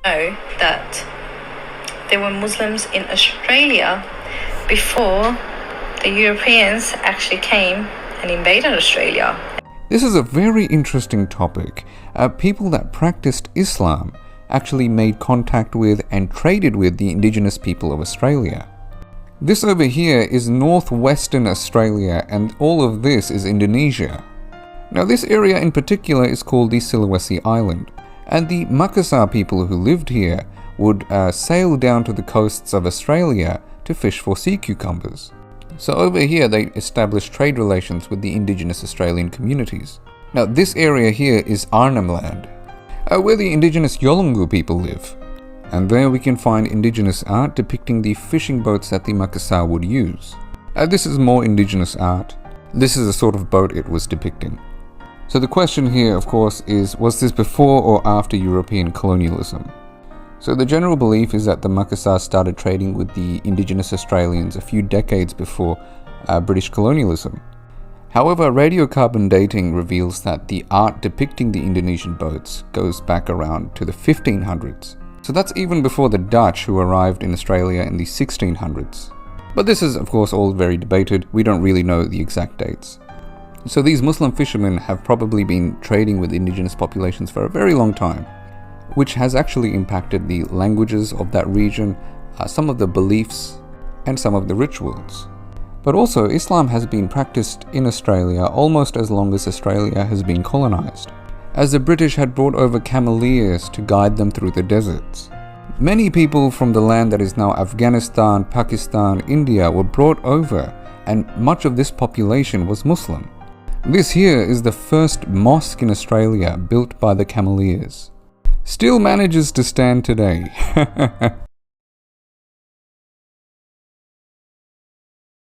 know that there were Muslims in Australia before the Europeans actually came and invaded Australia. This is a very interesting topic. People that practiced Islam actually made contact with and traded with the indigenous people of Australia. This over here is northwestern Australia, and all of this is Indonesia. Now this area in particular is called the Sulawesi Island, and the Makassar people who lived here would sail down to the coasts of Australia to fish for sea cucumbers. So over here they established trade relations with the indigenous Australian communities. Now this area here is Arnhem Land, where the indigenous Yolngu people live. And there we can find indigenous art depicting the fishing boats that the Makassar would use. This is more indigenous art. This is the sort of boat it was depicting. So the question here, of course, is, was this before or after European colonialism? So the general belief is that the Makassar started trading with the indigenous Australians a few decades before British colonialism. However, radiocarbon dating reveals that the art depicting the Indonesian boats goes back around to the 1500s. So that's even before the Dutch, who arrived in Australia in the 1600s. But this is, of course, all very debated. We don't really know the exact dates. So these Muslim fishermen have probably been trading with indigenous populations for a very long time, which has actually impacted the languages of that region, some of the beliefs, and some of the rituals. But also, Islam has been practiced in Australia almost as long as Australia has been colonized, as the British had brought over cameleers to guide them through the deserts. Many people from the land that is now Afghanistan, Pakistan, India were brought over, and much of this population was Muslim. This here is the first mosque in Australia built by the cameleers. Still manages to stand today.